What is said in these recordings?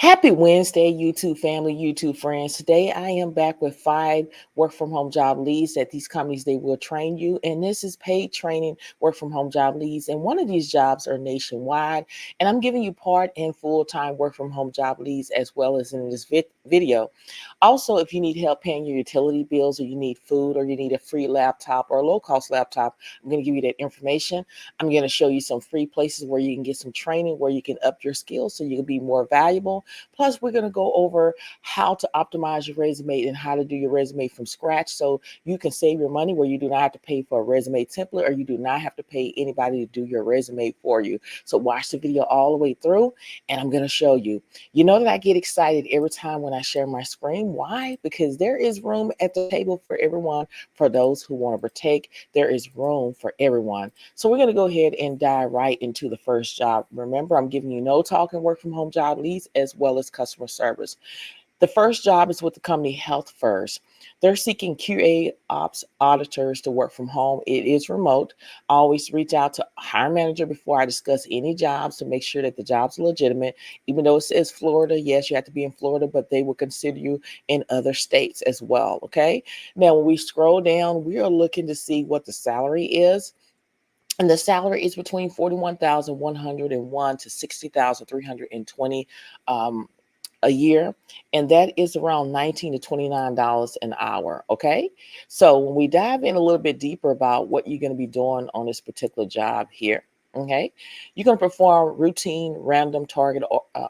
Happy Wednesday, YouTube family, YouTube friends. Today I am back with 5 work from home job leads that these companies they will train you. And this is paid training work from home job leads. And one of these jobs are nationwide. And I'm giving you part and full-time work from home job leads as well as in this video. Also, if you need help paying your utility bills or you need food or you need a free laptop or a low-cost laptop, I'm going to give you that information. I'm going to show you some free places where you can get some training, where you can up your skills so you can be more valuable. Plus, we're going to go over how to optimize your resume and how to do your resume from scratch so you can save your money where you do not have to pay for a resume template or you do not have to pay anybody to do your resume for you. So watch the video all the way through and I'm going to show you. You know that I get excited every time when I share my screen. Why? Because there is room at the table for everyone. For those who want to partake, there is room for everyone. So we're going to go ahead and dive right into the first job. Remember, I'm giving you no talking work from home job leads as well as customer service. The first job is with the company Healthfirst. They're seeking QA ops auditors to work from home. It is remote. I always reach out to hiring manager before I discuss any jobs to make sure that the job's legitimate. Even though it says Florida, yes, you have to be in Florida, but they will consider you in other states as well. Okay. Now, when we scroll down, we are looking to see what the salary is. And the salary is between 41,101 to 60,320 a year, and that is around 19 to $29 an hour. Okay, so when we dive in a little bit deeper about what you're going to be doing on this particular job here, okay, you're going to perform routine random target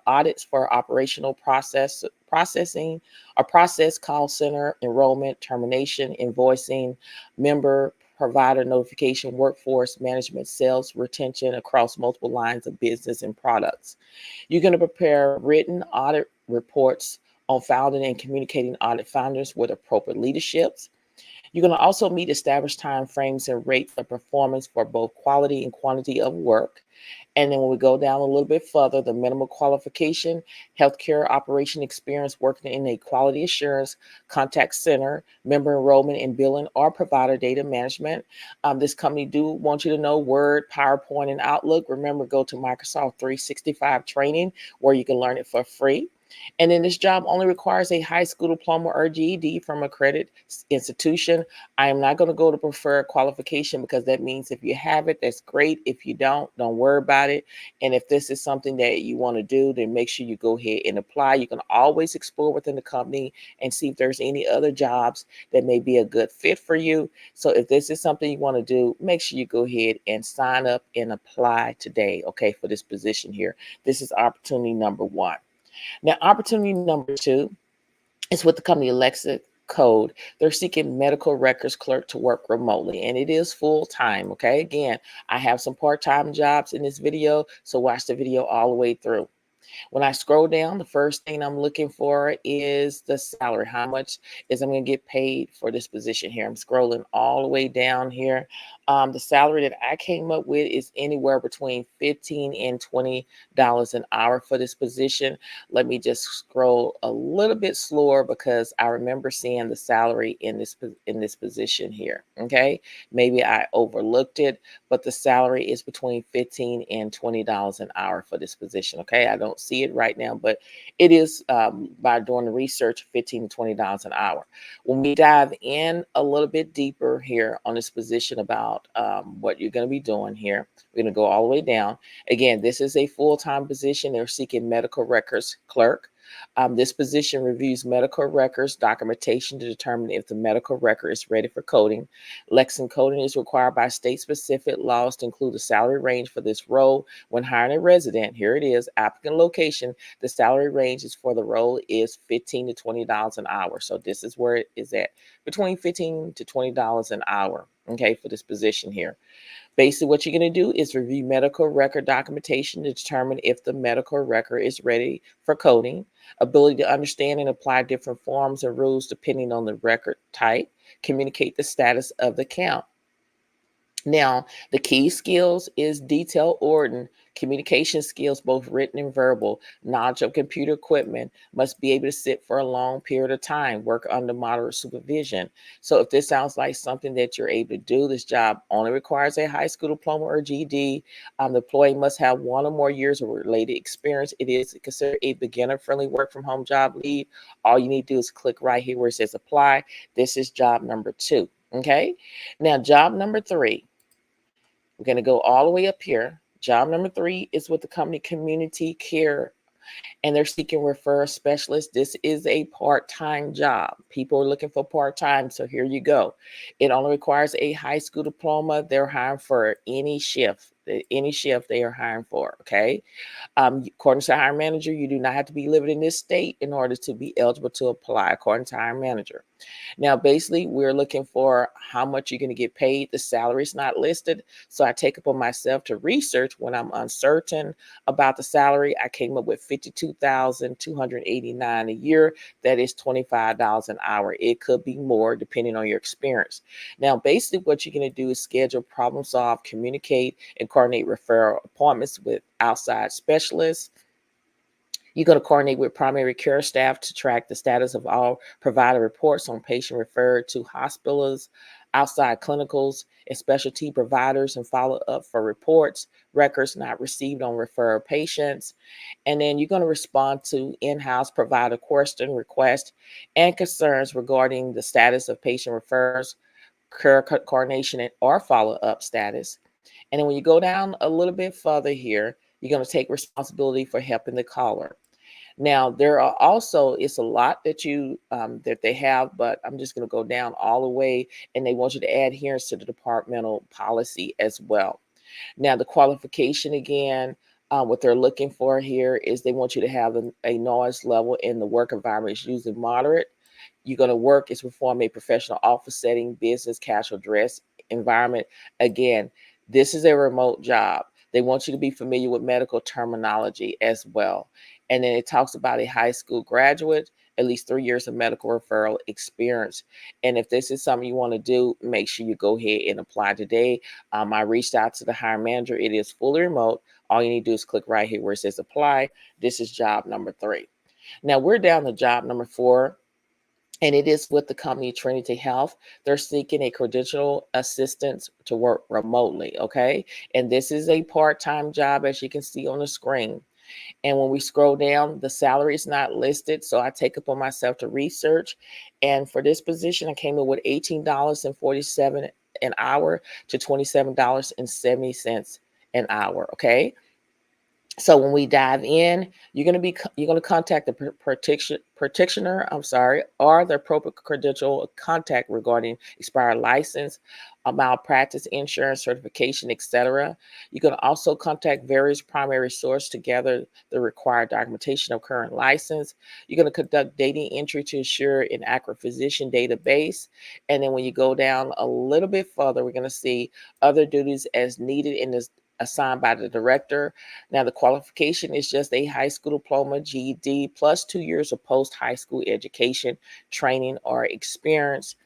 audits for operational processing, a process call center, enrollment, termination, invoicing, member provider notification, workforce management, sales, retention across multiple lines of business and products. You're going to prepare written audit reports on founding and communicating audit founders with appropriate leaderships. You're going to also meet established time frames and rates of performance for both quality and quantity of work. And then when we go down a little bit further, the minimal qualification, healthcare operation experience working in a quality assurance, contact center, member enrollment and billing, or provider data management. This company do want you to know Word, PowerPoint, and Outlook. Remember, go to Microsoft 365 training where you can learn it for free. And then this job only requires a high school diploma or GED from a credit institution. I am not going to go to preferred qualification because that means if you have it, that's great. If you don't worry about it. And if this is something that you want to do, then make sure you go ahead and apply. You can always explore within the company and see if there's any other jobs that may be a good fit for you. So if this is something you want to do, make sure you go ahead and sign up and apply today, okay, for this position here. This is opportunity number 1. Now, opportunity number 2 is with the company Lexi Code. They're seeking medical records clerk to work remotely, and it is full time. Okay, again, I have some part-time jobs in this video, so watch the video all the way through. When I scroll down, the first thing I'm looking for is the salary. How much is I'm going to get paid for this position here? I'm scrolling all the way down here. The salary that I came up with is anywhere between $15 and $20 an hour for this position. Let me just scroll a little bit slower because I remember seeing the salary in this position here. Okay, maybe I overlooked it, but the salary is between $15 and $20 an hour for this position. Okay, I don't see it right now, but it is by doing the research, $15 to $20 an hour. When we dive in a little bit deeper here on this position about what you're going to be doing here, we're going to go all the way down. Again, this is a full-time position. They're seeking medical records clerk. This position reviews medical records documentation to determine if the medical record is ready for coding. Lexi coding is required by state-specific laws to include a salary range for this role. When hiring a resident, here it is, applicant location, the salary ranges for the role is $15 to $20 an hour. So this is where it is at, between $15 to $20 an hour, okay, for this position here. Basically, what you're going to do is review medical record documentation to determine if the medical record is ready for coding, ability to understand and apply different forms and rules depending on the record type, communicate the status of the count. Now, the key skills is detail Communication skills, both written and verbal, knowledge of computer equipment, must be able to sit for a long period of time, work under moderate supervision. So if this sounds like something that you're able to do, this job only requires a high school diploma or GED. The employee must have 1 or more years of related experience. It is considered a beginner-friendly work-from-home job lead. All you need to do is click right here where it says apply. This is job number 2. Okay. Now, job number 3. We're going to go all the way up here. Job number 3 is with the company Community Care, and they're seeking referral specialists. This is a part-time job. People are looking for part-time, so here you go. It only requires a high school diploma. They're hiring for any shift. Any shift they are hiring for, okay? According to the hiring manager, you do not have to be living in this state in order to be eligible to apply, according to the hiring manager. Now, basically, we're looking for how much you're going to get paid. The salary is not listed, so I take upon myself to research when I'm uncertain about the salary. I came up with $52,289 a year. That is $25 an hour. It could be more depending on your experience. Now, basically, what you're going to do is schedule, problem solve, communicate, and coordinate referral appointments with outside specialists. You're going to coordinate with primary care staff to track the status of all provider reports on patient referred to hospitals, outside clinicals, and specialty providers, and follow up for reports, records not received on referred patients. And then you're going to respond to in-house provider question, requests, and concerns regarding the status of patient refers, care coordination, and or follow-up status. And then when you go down a little bit further here, you're going to take responsibility for helping the caller. Now, there are also, it's a lot that that they have, but I'm just going to go down all the way, and they want you to add adherence to the departmental policy as well. Now, the qualification again, what they're looking for here is they want you to have a noise level in the work environment is usually moderate. You're going to work is perform a professional office setting, business, casual dress environment. Again, this is a remote job. They want you to be familiar with medical terminology as well. And then it talks about a high school graduate, at least 3 years of medical referral experience. And if this is something you want to do, make sure you go ahead and apply today. I reached out to the hiring manager. It is fully remote. All you need to do is click right here where it says apply. This is job number 3. Now we're down to job number 4, and it is with the company Trinity Health. They're seeking a credential assistant to work remotely, okay? And this is a part-time job, as you can see on the screen. And when we scroll down, the salary is not listed, so I take upon myself to research. And for this position, I came in with $18.47 an hour to $27.70 an hour, okay? So when we dive in, you're going to contact the practitioner, or the appropriate credential contact regarding expired license, malpractice, insurance, certification, etc. You're going to also contact various primary sources to gather the required documentation of current license. You're going to conduct data entry to ensure an accurate physician database. And then when you go down a little bit further, we're going to see other duties as needed in this assigned by the director. Now, the qualification is just a high school diploma, GED, plus 2 years of post-high school education, training, or experience.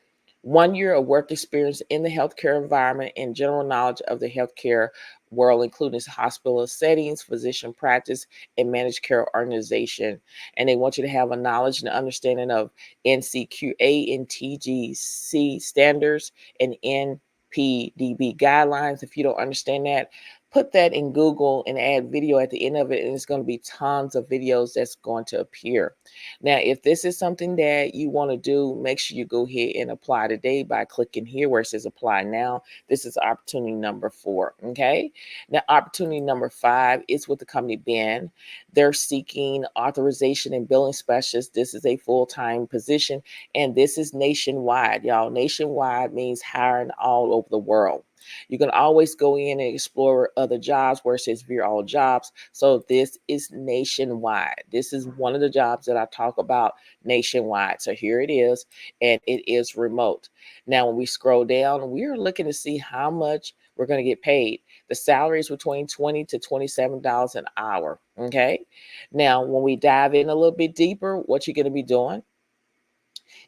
1 year of work experience in the healthcare environment and general knowledge of the healthcare world, including hospital settings, physician practice, and managed care organization. And they want you to have a knowledge and understanding of NCQA and TGC standards and NPDB guidelines. If you don't understand that, put that in Google and add video at the end of it, and it's going to be tons of videos that's going to appear. Now, if this is something that you want to do, make sure you go ahead and apply today by clicking here where it says apply now. This is opportunity number 4. Okay. Now, opportunity number 5 is with the company Ben. They're seeking authorization and billing specialist. This is a full-time position, and this is nationwide, y'all. Nationwide means hiring all over the world. You can always go in and explore other jobs where it says view all jobs. So this is nationwide. This is one of the jobs that I talk about nationwide. So here it is, and it is remote. Now, when we scroll down, we are looking to see how much we're going to get paid. The salary is between $20 to $27 an hour. Okay. Now, when we dive in a little bit deeper, what you're going to be doing,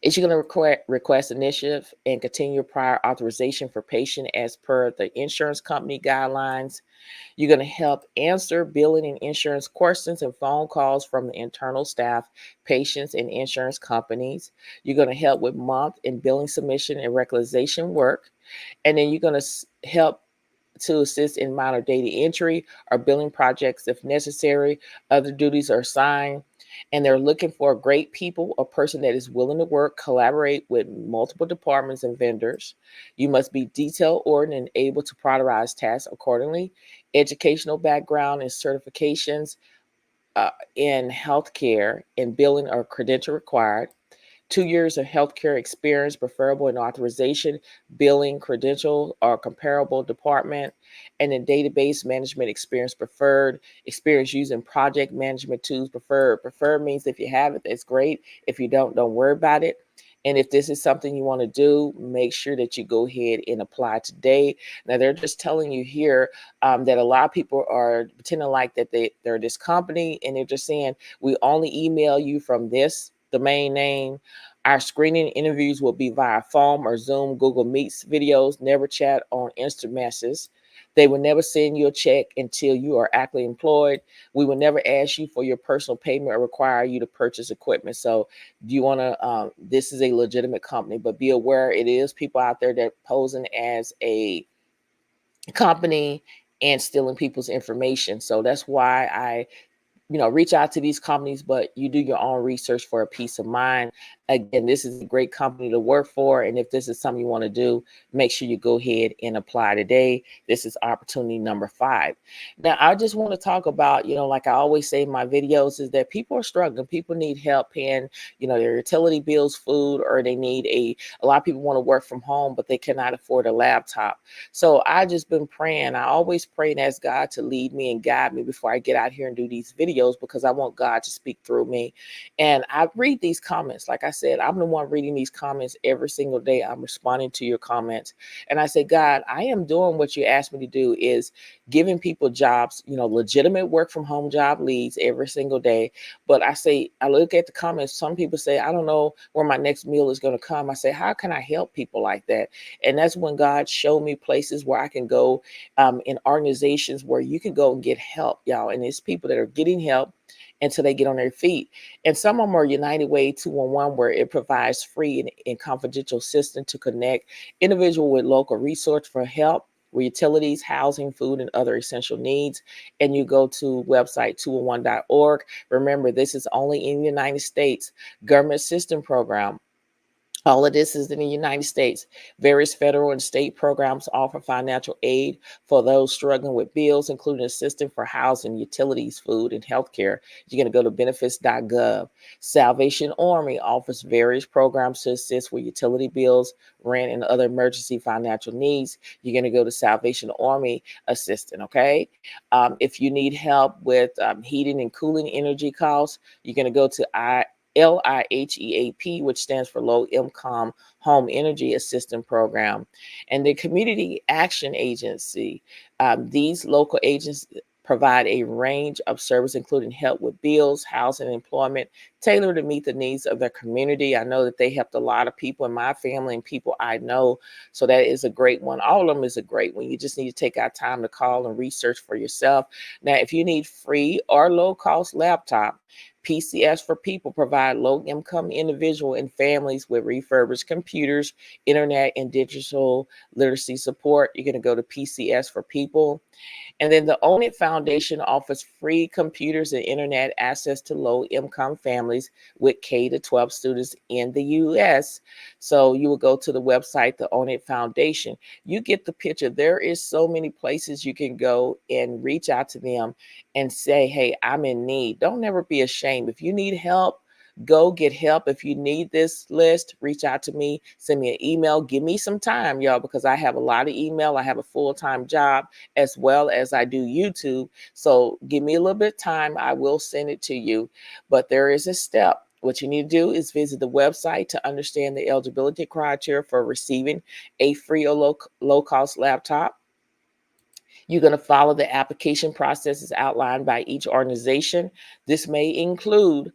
Is you're going to request initiative and continue prior authorization for patient as per the insurance company guidelines. You're going to help answer billing and insurance questions and phone calls from the internal staff, patients, and insurance companies. You're going to help with month and billing submission and regularization work. And then you're going to help to assist in minor data entry or billing projects if necessary. Other duties are assigned, and they're looking for great people, a person that is willing to work, collaborate with multiple departments and vendors. You must be detail oriented and able to prioritize tasks accordingly. Educational background and certifications in healthcare and billing are credential required. 2 years of healthcare experience, preferable in authorization, billing, credential, or comparable department, and in database management experience preferred. Experience using project management tools preferred. Preferred means if you have it, that's great. If you don't worry about it. And if this is something you want to do, make sure that you go ahead and apply today. Now, they're just telling you here that a lot of people are pretending like that they're this company, and they're just saying, we only email you from this domain name. Our screening interviews will be via phone or Zoom, Google Meets videos, never chat on instant messages. They will never send you a check until you are actively employed. We will never ask you for your personal payment or require you to purchase equipment. So, do you want to? This is a legitimate company, but be aware it is people out there that posing as a company and stealing people's information. So that's why I reach out to these companies, but you do your own research for a peace of mind. Again, this is a great company to work for. And if this is something you want to do, make sure you go ahead and apply today. This is opportunity number 5. Now, I just want to talk about, like I always say in my videos, is that people are struggling. People need help paying, their utility bills, food, or they need a lot of people want to work from home, but they cannot afford a laptop. So I just been praying. I always pray and ask God to lead me and guide me before I get out here and do these videos, because I want God to speak through me. And I read these comments. Like I said, I'm the one reading these comments every single day. I'm responding to your comments. And I say, God, I am doing what you asked me to do, is giving people jobs, legitimate work from home job leads every single day. But I say, I look at the comments. Some people say, I don't know where my next meal is going to come. I say, how can I help people like that? And that's when God showed me places where I can go, in organizations where you can go and get help, y'all. And it's people that are getting help until they get on their feet. And some of them are United Way 211, where it provides free and confidential assistance to connect individual with local resource for help with utilities, housing, food, and other essential needs. And you go to website 211.org. Remember, this is only in the United States. Government assistance program. All of this is in the United States. Various federal and state programs offer financial aid for those struggling with bills, including assistance for housing, utilities, food, and healthcare. You're going to go to benefits.gov. Salvation Army offers various programs to assist with utility bills, rent, and other emergency financial needs. You're going to go to Salvation Army Assistant, okay? If you need help with heating and cooling energy costs, you're going to go to LIHEAP, which stands for Low Income Home Energy Assistance Program, and the Community Action Agency. These local agencies provide a range of services, including help with bills, housing, and employment, tailored to meet the needs of their community. I know that they helped a lot of people in my family and people I know, so that is a great one. All of them is a great one. You just need to take out time to call and research for yourself. Now, if you need free or low-cost laptop, PCS for People provide low-income individual and families with refurbished computers, internet, and digital literacy support. You're going to go to PCS for People. And then the Own It Foundation offers free computers and internet access to low-income families with K to 12 students in the U.S. So you will go to the website, the Own It Foundation. You get the picture. There is so many places you can go and reach out to them and say, hey, I'm in need. Don't never be ashamed. If you need help, go get help. If you need this list, reach out to me, send me an email, give me some time, y'all, because I have a lot of email. I have a full-time job as well as I do YouTube. So give me a little bit of time. I will send it to you. But there is a step. What you need to do is visit the website to understand the eligibility criteria for receiving a free or low-cost laptop. You're going to follow the application processes outlined by each organization. This may include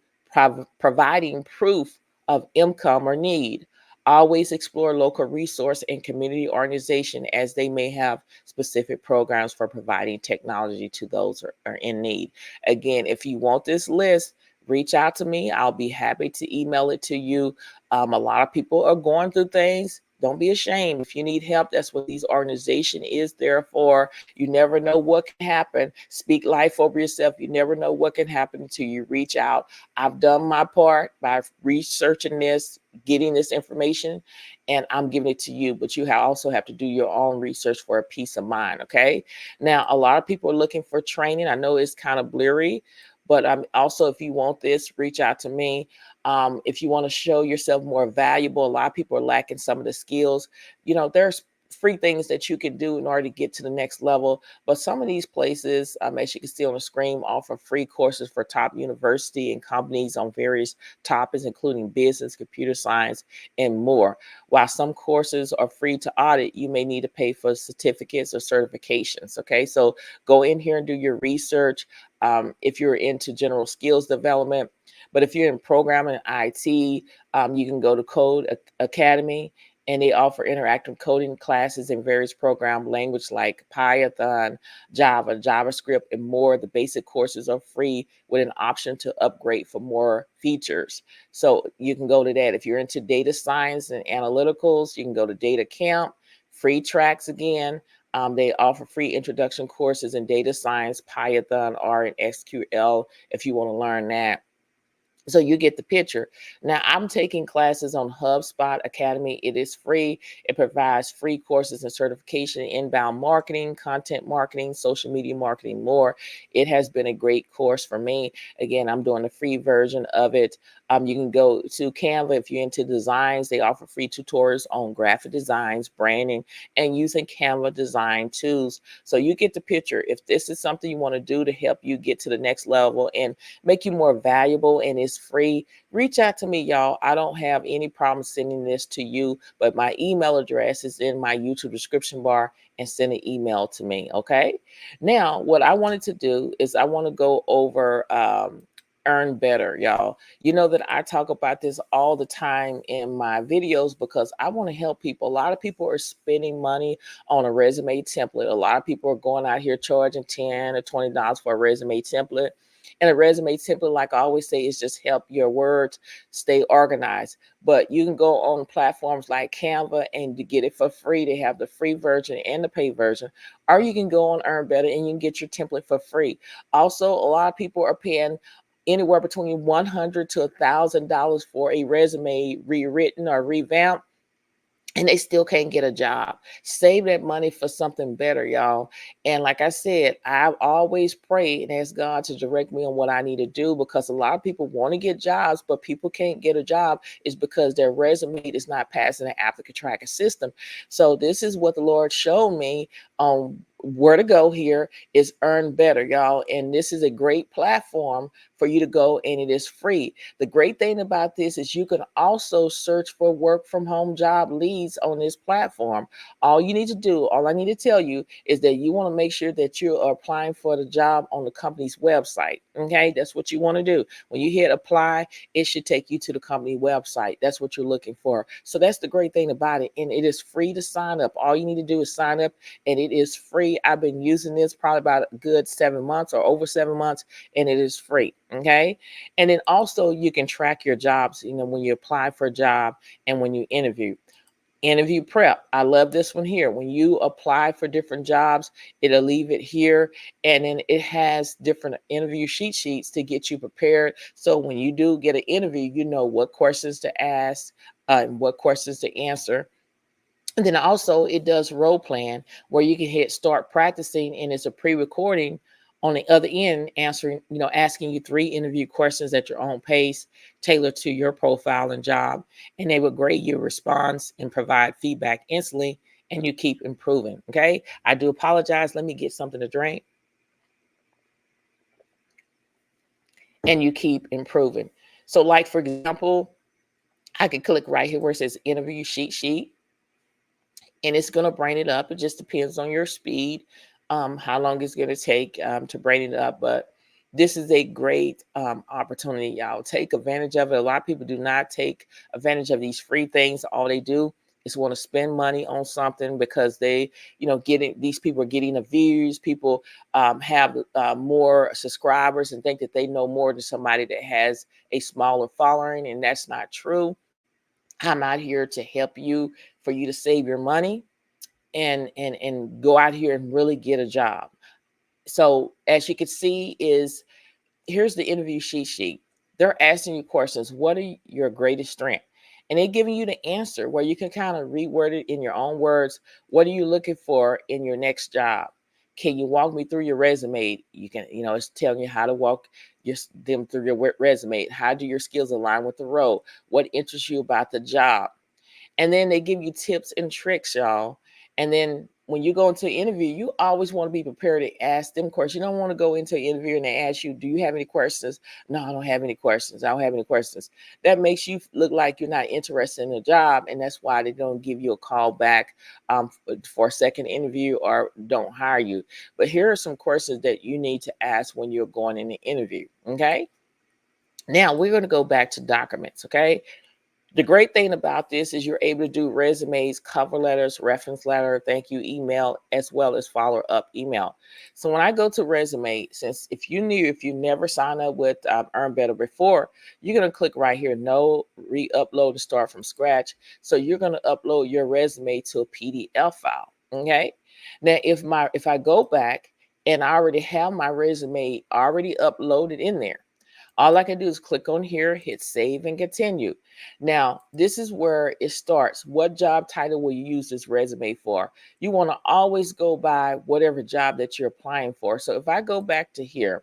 providing proof of income or need. Always explore local resource and community organization as they may have specific programs for providing technology to those who are in need. Again, if you want this list, reach out to me. I'll be happy to email it to you. A lot of people are going through things. Don't be ashamed. If you need help, that's what these organization is there for. You never know what can happen. Speak life over yourself. You never know what can happen until you reach out. I've done my part by researching this, getting this information, and I'm giving it to you. But you also have to do your own research for a peace of mind. Okay. Now, a lot of people are looking for training. I know it's kind of blurry, but also, if you want this, reach out to me. If you want to show yourself more valuable, a lot of people are lacking some of the skills. There's free things that you can do in order to get to the next level. But some of these places, as you can see on the screen, offer free courses for top university and companies on various topics, including business, computer science, and more. While some courses are free to audit, you may need to pay for certificates or certifications. Okay, so go in here and do your research. If you're into general skills development, but if you're in programming and IT, you can go to Code Academy, and they offer interactive coding classes in various program language like Python, Java, JavaScript, and more. The basic courses are free with an option to upgrade for more features. So you can go to that. If you're into data science and analyticals, you can go to Data Camp, free tracks again. They offer free introduction courses in data science, Python, R, and SQL if you want to learn that. So you get the picture. Now, I'm taking classes on HubSpot Academy. It is free. It provides free courses and certification in inbound marketing, content marketing, social media marketing, more. It has been a great course for me. Again, I'm doing a free version of it. You can go to Canva if you're into designs. They offer free tutorials on graphic designs, branding, and using Canva design tools. So you get the picture. If this is something you want to do to help you get to the next level and make you more valuable, and it's free, reach out to me, y'all. I don't have any problem sending this to you, but my email address is in my YouTube description bar, and send an email to me. Okay. Now, what I wanted to do is I want to go over earn better, y'all. You know that I talk about this all the time in my videos because I want to help people. A lot of people are spending money on a resume template. A lot of people are going out here charging $10 or $20 for a resume template. And a resume template, like I always say, is just help your words stay organized. But you can go on platforms like Canva and to get it for free. They have the free version and the paid version. Or you can go on Earn Better and you can get your template for free. Also, a lot of people are paying anywhere between $100 to $1,000 for a resume rewritten or revamped, and they still can't get a job. Save that money for something better, y'all. And like I said, I've always prayed and asked God to direct me on what I need to do, because a lot of people want to get jobs, but people can't get a job is because their resume is not passing the applicant tracking system. So this is what the Lord showed me on where to go here is Earn Better, y'all. And this is a great platform for you to go, and it is free. The great thing about this is you can also search for work from home job leads on this platform. All you need to do, all I need to tell you is that you want to make sure that you are applying for the job on the company's website. Okay, that's what you want to do. When you hit apply, it should take you to the company website. That's what you're looking for. So that's the great thing about it. And it is free to sign up. All you need to do is sign up, and it is free. I've been using this probably about a good 7 months or over 7 months, and it is free. Okay. And then also you can track your jobs, when you apply for a job and when you interview prep. I love this one here. When you apply for different jobs, it'll leave it here, and then it has different interview sheets to get you prepared. So when you do get an interview, you know what questions to ask and what questions to answer. And then also it does role playing where you can hit start practicing, and it's a pre-recording on the other end answering, asking you 3 interview questions at your own pace, tailored to your profile and job. And they will grade your response and provide feedback instantly, and you keep improving. Okay. I do apologize. Let me get something to drink. And you keep improving. So like, for example, I can click right here where it says interview sheet, and it's going to bring it up. It just depends on your speed, how long it's going to take to bring it up. But This is a great opportunity, y'all. Take advantage of it. A lot of people do not take advantage of these free things. All they do is want to spend money on something because they, getting these people are getting the views. People have more subscribers and think that they know more than somebody that has a smaller following, and that's not true. I'm out here to help you, for you to save your money and go out here and really get a job. So as you can see, is here's the interview cheat sheet. They're asking you questions. What are your greatest strength? And they're giving you the answer where you can kind of reword it in your own words. What are you looking for in your next job? Can you walk me through your resume? You can, it's telling you how to walk them through your resume. How do your skills align with the role? What interests you about the job? And then they give you tips and tricks, y'all. And then when you go into an interview, you always want to be prepared to ask them questions. You don't want to go into an interview and they ask you, do you have any questions? No, I don't have any questions. I don't have any questions. That makes you look like you're not interested in the job. And that's why they don't give you a call back for a second interview or don't hire you. But here are some questions that you need to ask when you're going in the interview. Okay. Now we're going to go back to documents. Okay. The great thing about this is you're able to do resumes, cover letters, reference letter, thank you email, as well as follow-up email. So when I go to resume, since if you never signed up with Earn Better before, you're going to click right here, no re-upload to start from scratch. So you're going to upload your resume to a PDF file. Okay. Now, if I go back and I already have my resume already uploaded in there, all I can do is click on here, hit save and continue. Now, this is where it starts. What job title will you use this resume for? You want to always go by whatever job that you're applying for. So if I go back to here,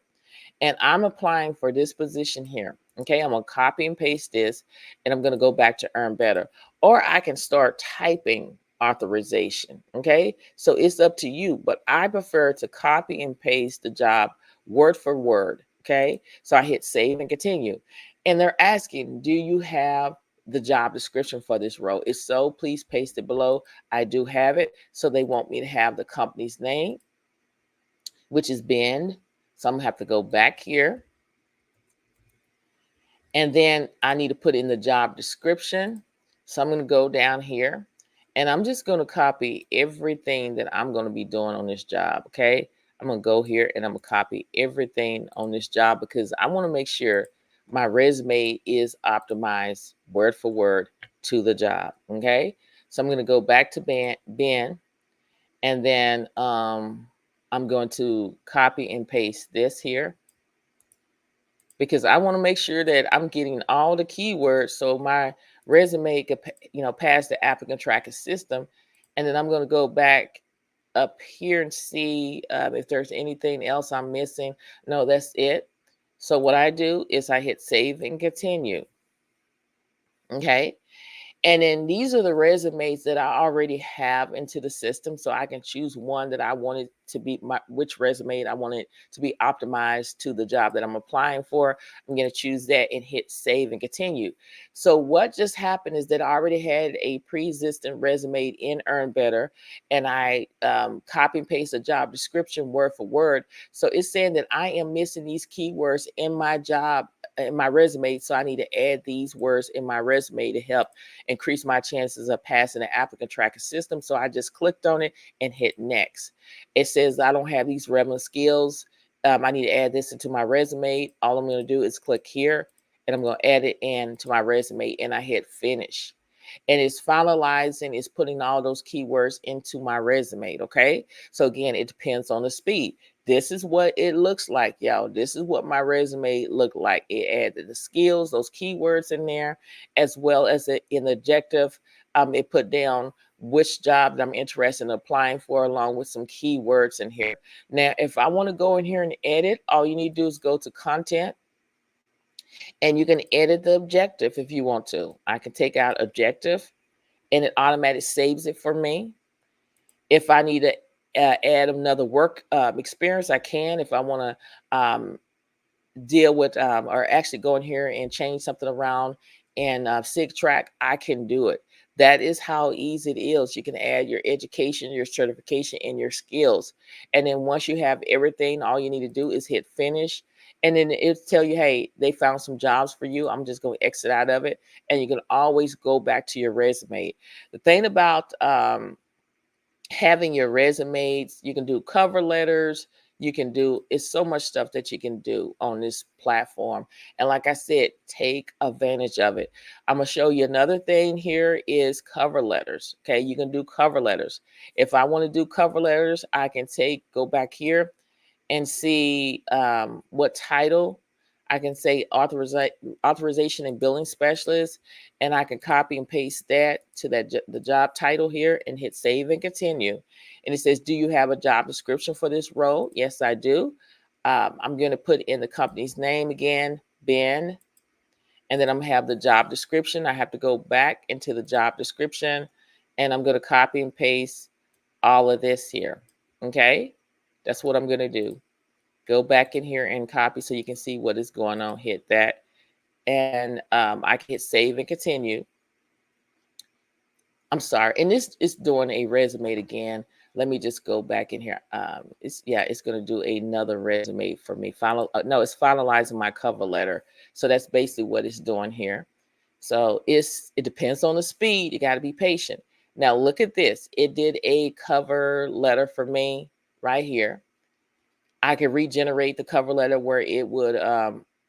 and I'm applying for this position here. Okay, I'm gonna copy and paste this, and I'm gonna go back to Earn Better. Or I can start typing authorization. Okay, so it's up to you, but I prefer to copy and paste the job word for word. Okay, so I hit save and continue. And they're asking, do you have the job description for this role? If so, please paste it below. I do have it. So they want me to have the company's name, which is Bend. So I'm gonna have to go back here. And then I need to put in the job description. So I'm going to go down here and I'm just going to copy everything that I'm going to be doing on this job. Okay. I'm going to go here and I'm going to copy everything on this job because I want to make sure my resume is optimized word for word to the job. Okay. So I'm going to go back to Ben and then I'm going to copy and paste this here, because I want to make sure that I'm getting all the keywords so my resume could, pass the applicant tracking system. And then I'm going to go back up here and see if there's anything else I'm missing. No, that's it. So what I do is I hit save and continue. Okay. And then these are the resumes that I already have into the system. So I can choose one that I wanted to be which resume I wanted to be optimized to the job that I'm applying for. I'm going to choose that and hit save and continue. So what just happened is that I already had a pre-existing resume in Earn Better, and I copy and paste a job description word for word. So it's saying that I am missing these keywords in my job, in my resume. So I need to add these words in my resume to help increase my chances of passing the applicant tracking system. So I just clicked on it and hit next. It says I don't have these relevant skills. I need to add this into my resume. All I'm going to do is click here and I'm going to add it into my resume and I hit finish. And it's finalizing, it's putting all those keywords into my resume. Okay. So again, it depends on the speed. This is what it looks like, y'all. This is what my resume looked like. It added the skills, those keywords in there, as well as in the objective. It put down which job that I'm interested in applying for, along with some keywords in here. Now, if I want to go in here and edit, all you need to do is go to content, and you can edit the objective if you want to. I can take out objective and it automatically saves it for me. If I need to add another work experience, I can. If I want to deal with or actually go in here and change something around and SIG track, I can do it. That is how easy it is. You can add your education, your certification, and your skills. And then once you have everything, all you need to do is hit finish. And then it'll tell you, hey, they found some jobs for you. I'm just going to exit out of it. And you can always go back to your resume. The thing about having your resumes, you can do cover letters, you can do, it's so much stuff that you can do on this platform. And like I said, take advantage of it. I'm going to show you another thing here is cover letters. Okay, you can do cover letters. If I want to do cover letters, I can go back here and see what title. I can say authorization and billing specialist, and I can copy and paste that to the job title here and hit save and continue. And it says, do you have a job description for this role? Yes, I do. I'm going to put in the company's name again, Ben, and then I'm going to have the job description. I have to go back into the job description, and I'm going to copy and paste all of this here. Okay, that's what I'm going to do. Go back in here and copy so you can see what is going on. Hit that. And I can hit save and continue. I'm sorry. And this is doing a resume again. Let me just go back in here. It's going to do another resume for me. No, it's finalizing my cover letter. So that's basically what it's doing here. So it depends on the speed. You got to be patient. Now look at this. It did a cover letter for me right here. I can regenerate the cover letter where it would,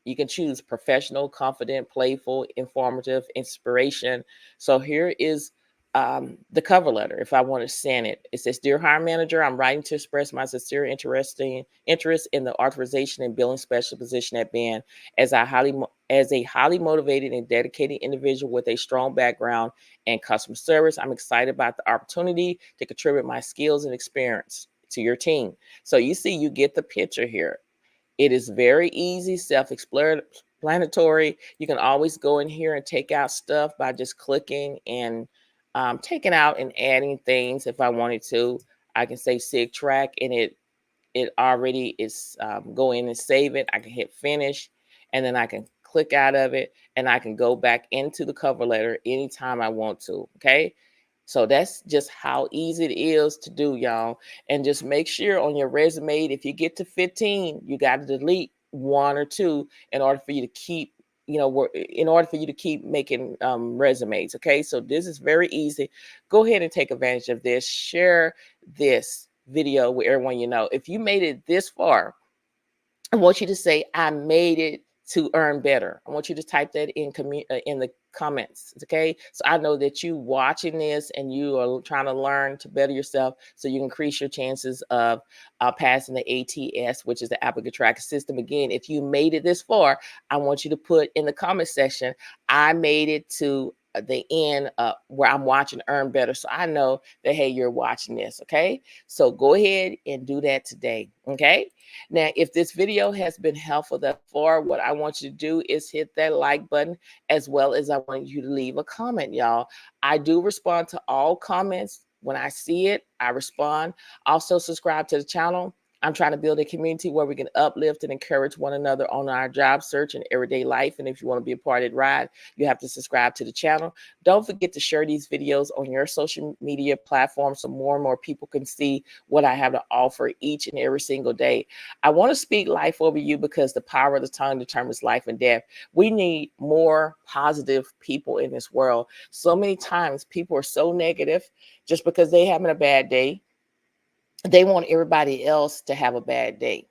you can choose professional, confident, playful, informative, inspiration. So here is the cover letter. If I want to send it, it says, "Dear hiring manager, I'm writing to express my sincere interest in the authorization and billing special position at Ben. As a highly motivated and dedicated individual with a strong background in customer service, I'm excited about the opportunity to contribute my skills and experience to your team." So you see, you get the picture here. It is very easy, self-explanatory. You can always go in here and take out stuff by just clicking and taking out and adding things. If I wanted to, I can say sig track, and it already is, go in and save it. I can hit finish, and then I can click out of it, and I can go back into the cover letter anytime I want to. Okay. So that's just how easy it is to do, y'all. And just make sure on your resume, if you get to 15, you got to delete one or two in order for you to keep, in order for you to keep making resumes. Okay. So this is very easy. Go ahead and take advantage of this. Share this video with everyone you know. If you made it this far, I want you to say, "I made it to earn better." I want you to type that in the comments. Okay. So I know that you watching this and you are trying to learn to better yourself so you increase your chances of passing the ATS, which is the applicant tracking system. Again, if you made it this far, I want you to put in the comment section, "I made it to the end where I'm watching Earn Better." So I know that, hey, you're watching this. Okay. So go ahead and do that today. Okay. Now, if this video has been helpful thus far, what I want you to do is hit that like button, as well as I want you to leave a comment, y'all. I do respond to all comments. When I see it, I respond. Also, subscribe to the channel. I'm trying to build a community where we can uplift and encourage one another on our job search and everyday life. And if you want to be a part of the ride, you have to subscribe to the channel. Don't forget to share these videos on your social media platforms so more and more people can see what I have to offer each and every single day. I want to speak life over you because the power of the tongue determines life and death. We need more positive people in this world. So many times people are so negative just because they having a bad day. They want everybody else to have a bad day.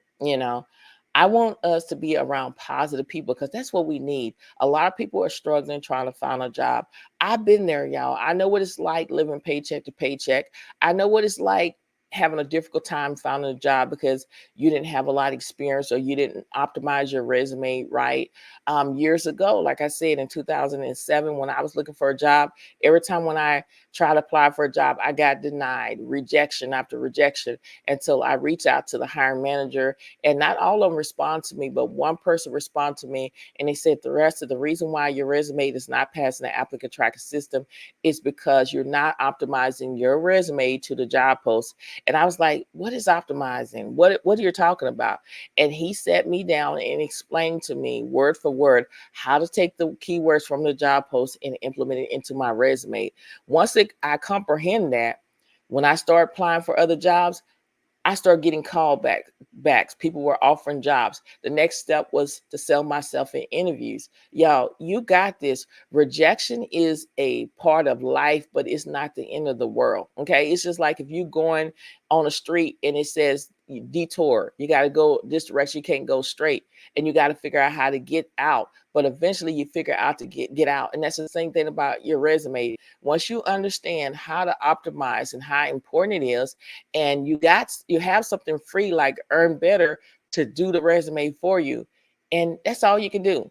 I want us to be around positive people because that's what we need. A lot of people are struggling trying to find a job. I've been there, y'all. I know what it's like living paycheck to paycheck. I know what it's like having a difficult time finding a job because you didn't have a lot of experience or you didn't optimize your resume right. Years ago, like I said, in 2007, when I was looking for a job, every time when I tried to apply for a job, I got denied, rejection after rejection, until I reached out to the hiring manager. And not all of them respond to me, but one person responded to me, and they said, "The rest of the reason why your resume is not passing the applicant tracking system is because you're not optimizing your resume to the job post." And I was like, "What is optimizing? What are you talking about?" And he sat me down and explained to me word for word how to take the keywords from the job post and implement it into my resume. Once I comprehend that, when I start applying for other jobs, I started getting backs. People were offering jobs. The next step was to sell myself in interviews. Y'all, you got this. Rejection is a part of life, but it's not the end of the world. Okay. It's just like if you going on a street and it says detour, you got to go this direction, you can't go straight, and you got to figure out how to get out. But eventually you figure out to get out. And that's the same thing about your resume. Once you understand how to optimize and how important it is, and you have something free like Earn Better to do the resume for you, and that's all you can do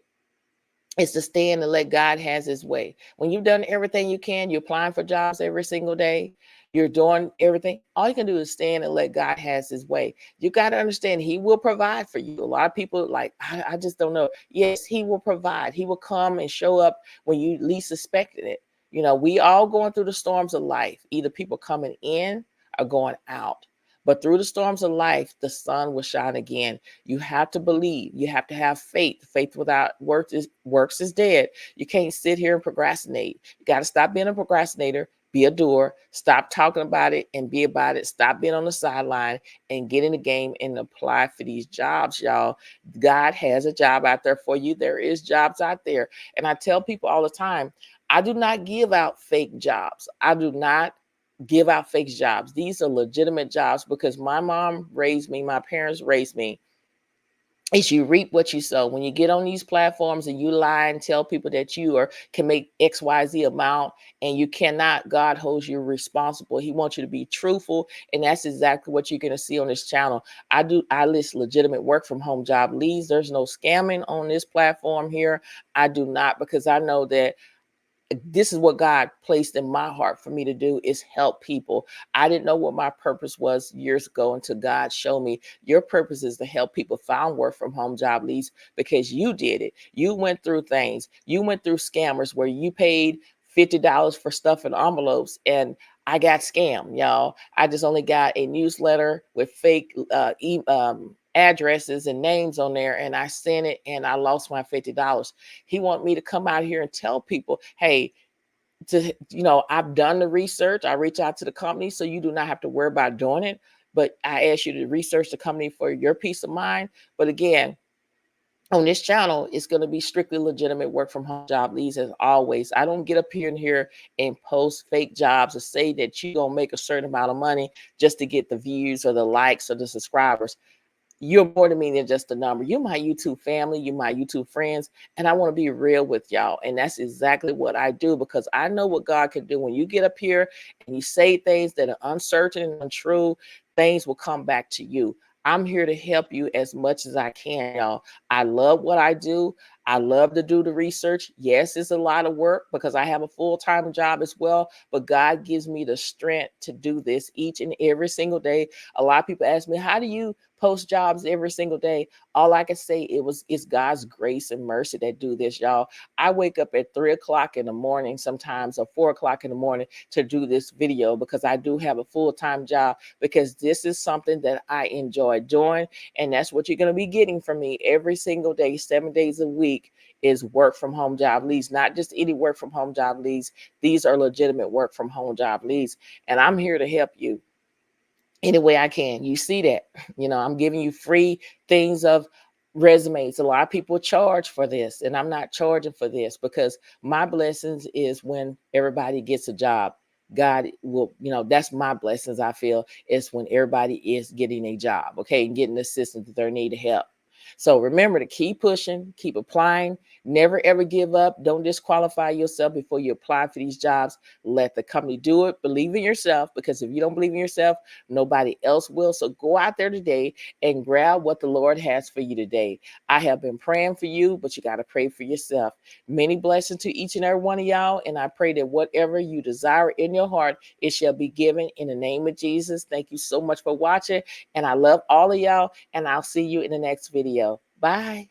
is to stand and let God has his way. When you've done everything you can, you're applying for jobs every single day, you're doing everything, all you can do is stand and let God has his way. You got to understand he will provide for you. A lot of people like, I just don't know. Yes, he will provide. He will come and show up when you least expected it. You know, we all going through the storms of life, either people coming in or going out. But through the storms of life, the sun will shine again. You have to believe. You have to have faith. Faith without works is dead. You can't sit here and procrastinate. You got to stop being a procrastinator. Be a doer. Stop talking about it and be about it. Stop being on the sideline and get in the game and apply for these jobs, y'all. God has a job out there for you. There is jobs out there. And I tell people all the time, I do not give out fake jobs. I do not give out fake jobs. These are legitimate jobs because my mom raised me, my parents raised me. Is you reap what you sow. When you get on these platforms and you lie and tell people that can make XYZ amount and you cannot, God holds you responsible. He wants you to be truthful. And that's exactly what you're going to see on this channel. I list legitimate work from home job leads. There's no scamming on this platform here. I do not, because I know that this is what God placed in my heart for me to do, is help people. I didn't know what my purpose was years ago until God showed me your purpose is to help people find work from home job leads, because you did it. You went through things. You went through scammers where you paid $50 for stuff in envelopes, and I got scammed, y'all. I just only got a newsletter with fake addresses and names on there, and I sent it and I lost my $50. He want me to come out here and tell people, hey, I've done the research. I reach out to the company so you do not have to worry about doing it. But I ask you to research the company for your peace of mind. But again, on this channel, it's going to be strictly legitimate work from home job leads as always. I don't get up here and post fake jobs or say that you're going to make a certain amount of money just to get the views or the likes or the subscribers. You're more to me than just a number. You're my YouTube family. You're my YouTube friends. And I want to be real with y'all. And that's exactly what I do, because I know what God can do. When you get up here and you say things that are uncertain and untrue, things will come back to you. I'm here to help you as much as I can, y'all. I love what I do. I love to do the research. Yes, it's a lot of work because I have a full-time job as well, but God gives me the strength to do this each and every single day. A lot of people ask me, how do you post jobs every single day? All I can say it's God's grace and mercy that do this, y'all. I wake up at 3 o'clock in the morning sometimes, or 4 o'clock in the morning, to do this video, because I do have a full-time job, because this is something that I enjoy doing. And that's what you're going to be getting from me every single day, 7 days a week, is work from home job leads. Not just any work from home job leads. These are legitimate work from home job leads. And I'm here to help you any way I can. You see that, I'm giving you free things of resumes. A lot of people charge for this, and I'm not charging for this, because my blessings is when everybody gets a job. God will, that's my blessings. I feel is when everybody is getting a job, okay, and getting the assistance that they need to help. So remember to keep pushing, keep applying, never ever give up. Don't disqualify yourself before you apply for these jobs. Let the company do it. Believe in yourself, because if you don't believe in yourself, nobody else will. So go out there today and grab what the Lord has for you today. I have been praying for you, but you got to pray for yourself. Many blessings to each and every one of y'all. And I pray that whatever you desire in your heart, it shall be given in the name of Jesus. Thank you so much for watching. And I love all of y'all. And I'll see you in the next video. Bye.